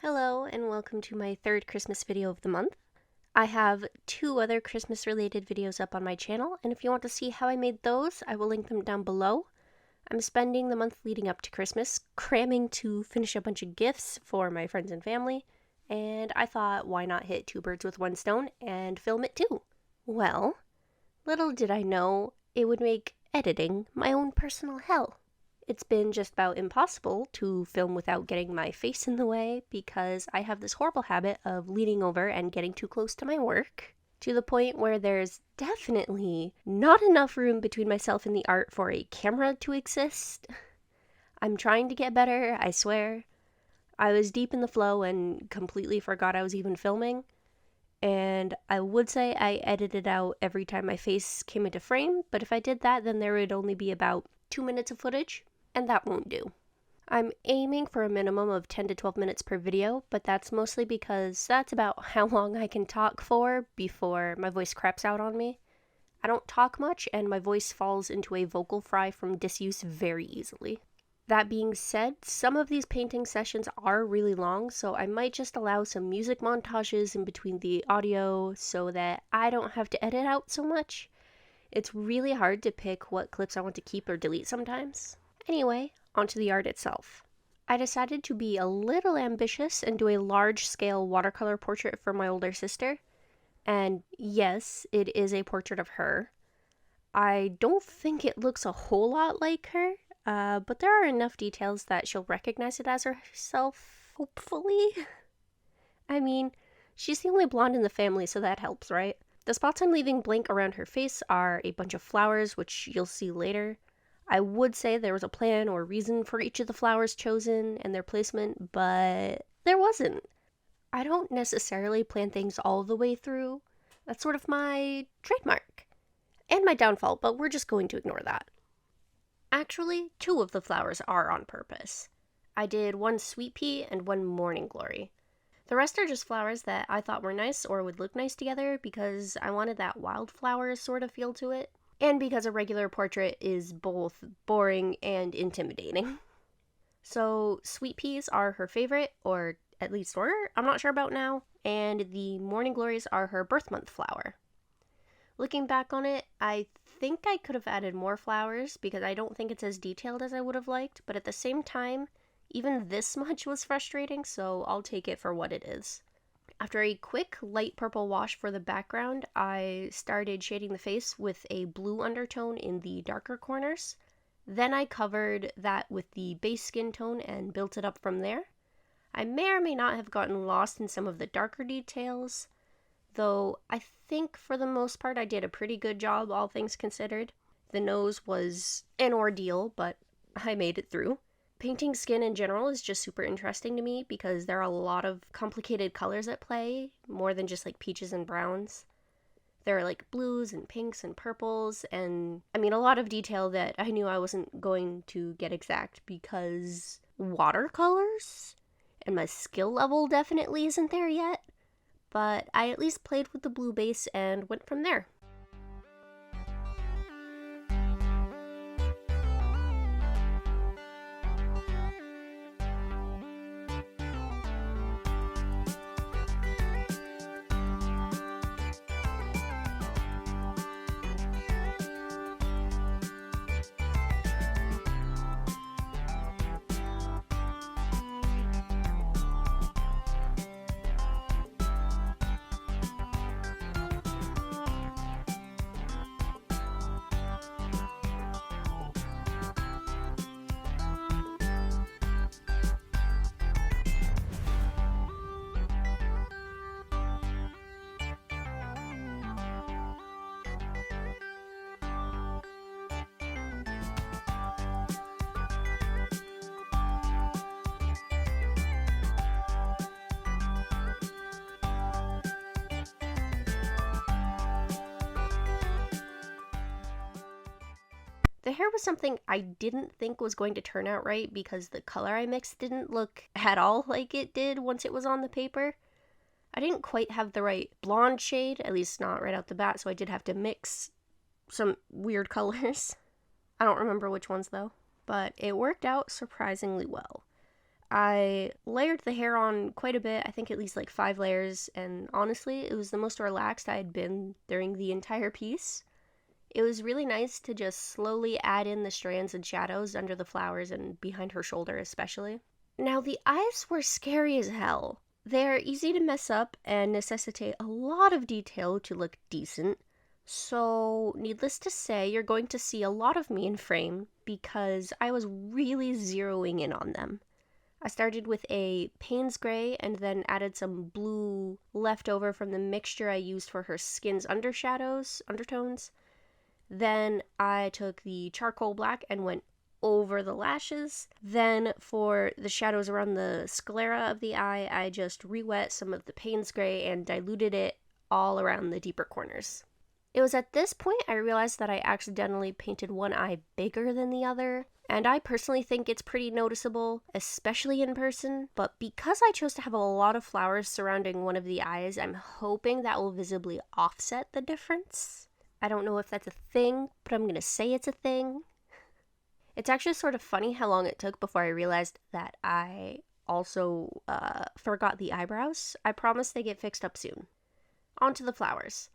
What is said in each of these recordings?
Hello and welcome to my third Christmas video of the month. I have two other Christmas related videos up on my channel, and if you want to see how I made those, I will link them down below. I'm spending the month leading up to Christmas cramming to finish a bunch of gifts for my friends and family, and I thought why not hit two birds with one stone and film it too. Well, little did I know it would make editing my own personal hell. It's been just about impossible to film without getting my face in the way because I have this horrible habit of leaning over and getting too close to my work, to the point where there's definitely not enough room between myself and the art for a camera to exist. I'm trying to get better, I swear. I was deep in the flow and completely forgot I was even filming, and I would say I edited out every time my face came into frame, but if I did that, then there would only be about 2 minutes of footage, and that won't do. I'm aiming for a minimum of 10 to 12 minutes per video, but that's mostly because that's about how long I can talk for before my voice craps out on me. I don't talk much, and my voice falls into a vocal fry from disuse very easily. That being said, some of these painting sessions are really long, so I might just allow some music montages in between the audio so that I don't have to edit out so much. It's really hard to pick what clips I want to keep or delete sometimes. Anyway, onto the art itself. I decided to be a little ambitious and do a large-scale watercolor portrait for my older sister. And yes, it is a portrait of her. I don't think it looks a whole lot like her, but there are enough details that she'll recognize it as herself, hopefully. I mean, she's the only blonde in the family, so that helps, right? The spots I'm leaving blank around her face are a bunch of flowers, which you'll see later. I would say there was a plan or reason for each of the flowers chosen and their placement, but there wasn't. I don't necessarily plan things all the way through. That's sort of my trademark. And my downfall, but we're just going to ignore that. Actually, two of the flowers are on purpose. I did one sweet pea and one morning glory. The rest are just flowers that I thought were nice or would look nice together because I wanted that wildflower sort of feel to it, and because a regular portrait is both boring and intimidating. So sweet peas are her favorite, or at least were, I'm not sure about now, and the morning glories are her birth month flower. Looking back on it, I think I could have added more flowers because I don't think it's as detailed as I would have liked, but at the same time, even this much was frustrating, so I'll take it for what it is. After a quick light purple wash for the background, I started shading the face with a blue undertone in the darker corners. Then I covered that with the base skin tone and built it up from there. I may or may not have gotten lost in some of the darker details, though I think for the most part I did a pretty good job, all things considered. The nose was an ordeal, but I made it through. Painting skin in general is just super interesting to me because there are a lot of complicated colors at play, more than just like peaches and browns. There are like blues and pinks and purples, and I mean a lot of detail that I knew I wasn't going to get exact because watercolors? And my skill level definitely isn't there yet, but I at least played with the blue base and went from there. The hair was something I didn't think was going to turn out right because the color I mixed didn't look at all like it did once it was on the paper. I didn't quite have the right blonde shade, at least not right out the bat, so I did have to mix some weird colors. I don't remember which ones though, but it worked out surprisingly well. I layered the hair on quite a bit, I think at least like 5 layers, and honestly, it was the most relaxed I had been during the entire piece. It was really nice to just slowly add in the strands and shadows under the flowers and behind her shoulder especially. Now the eyes were scary as hell. They're easy to mess up and necessitate a lot of detail to look decent. So, needless to say, you're going to see a lot of me in frame because I was really zeroing in on them. I started with a Payne's Gray and then added some blue left over from the mixture I used for her skin's undertones. Then I took the charcoal black and went over the lashes. Then for the shadows around the sclera of the eye, I just re-wet some of the Payne's Gray and diluted it all around the deeper corners. It was at this point I realized that I accidentally painted one eye bigger than the other, and I personally think it's pretty noticeable, especially in person, but because I chose to have a lot of flowers surrounding one of the eyes, I'm hoping that will visibly offset the difference. I don't know if that's a thing, but I'm gonna say it's a thing. It's actually sort of funny how long it took before I realized that I also forgot the eyebrows. I promise they get fixed up soon. On to the flowers.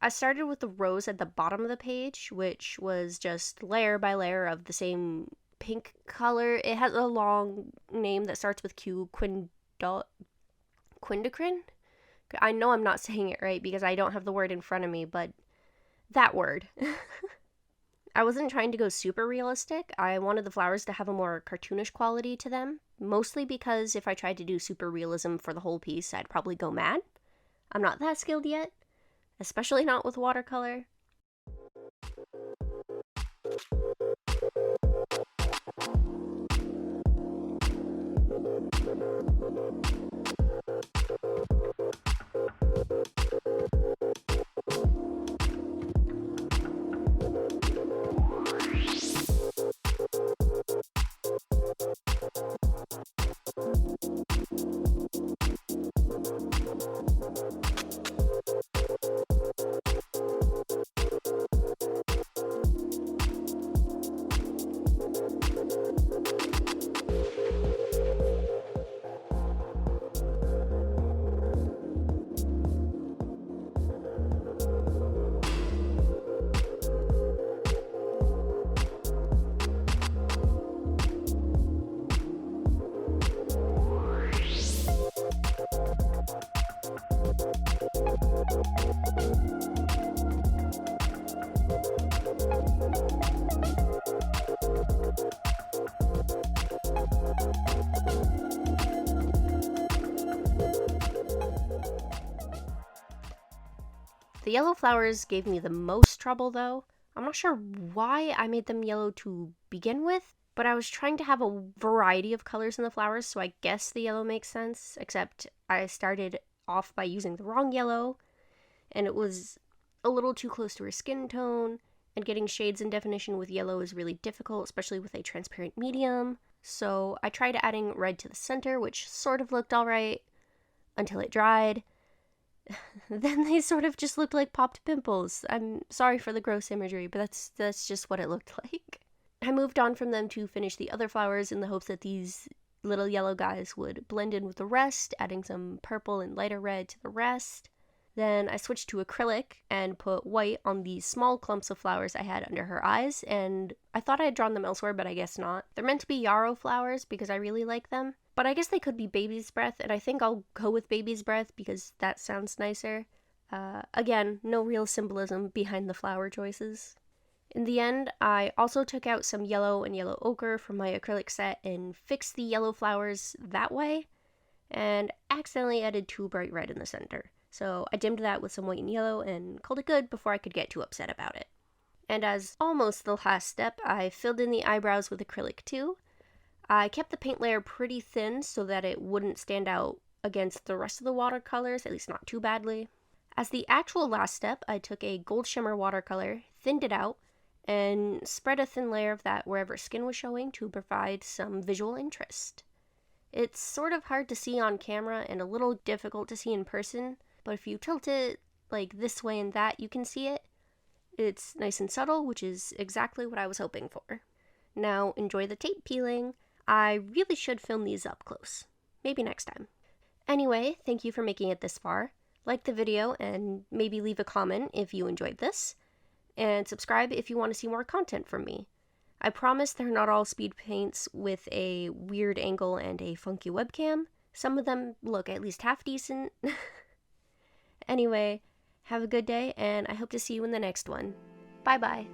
I started with the rose at the bottom of the page, which was just layer by layer of the same pink color. It has a long name that starts with Q, quindocrine? I know I'm not saying it right because I don't have the word in front of me, but that word. I wasn't trying to go super realistic. I wanted the flowers to have a more cartoonish quality to them, mostly because if I tried to do super realism for the whole piece, I'd probably go mad. I'm not that skilled yet. Especially not with watercolor. The yellow flowers gave me the most trouble though. I'm not sure why I made them yellow to begin with, but I was trying to have a variety of colors in the flowers, so I guess the yellow makes sense, except I started off by using the wrong yellow, and it was a little too close to her skin tone, and getting shades and definition with yellow is really difficult, especially with a transparent medium. So I tried adding red to the center, which sort of looked alright, until it dried. Then they sort of just looked like popped pimples. I'm sorry for the gross imagery, but that's just what it looked like. I moved on from them to finish the other flowers in the hopes that these little yellow guys would blend in with the rest, adding some purple and lighter red to the rest. Then I switched to acrylic and put white on these small clumps of flowers I had under her eyes, and I thought I had drawn them elsewhere, but I guess not. They're meant to be yarrow flowers because I really like them, but I guess they could be baby's breath, and I think I'll go with baby's breath because that sounds nicer. Again, no real symbolism behind the flower choices. In the end, I also took out some yellow and yellow ochre from my acrylic set and fixed the yellow flowers that way, and accidentally added too bright red in the center. So I dimmed that with some white and yellow and called it good before I could get too upset about it. And as almost the last step, I filled in the eyebrows with acrylic too. I kept the paint layer pretty thin so that it wouldn't stand out against the rest of the watercolors, at least not too badly. As the actual last step, I took a gold shimmer watercolor, thinned it out, and spread a thin layer of that wherever skin was showing to provide some visual interest. It's sort of hard to see on camera and a little difficult to see in person, but if you tilt it like this way and that, you can see it. It's nice and subtle, which is exactly what I was hoping for. Now enjoy the tape peeling. I really should film these up close. Maybe next time. Anyway, thank you for making it this far. Like the video and maybe leave a comment if you enjoyed this. And subscribe if you want to see more content from me. I promise they're not all speed paints with a weird angle and a funky webcam. Some of them look at least half decent. Anyway, have a good day, and I hope to see you in the next one. Bye-bye.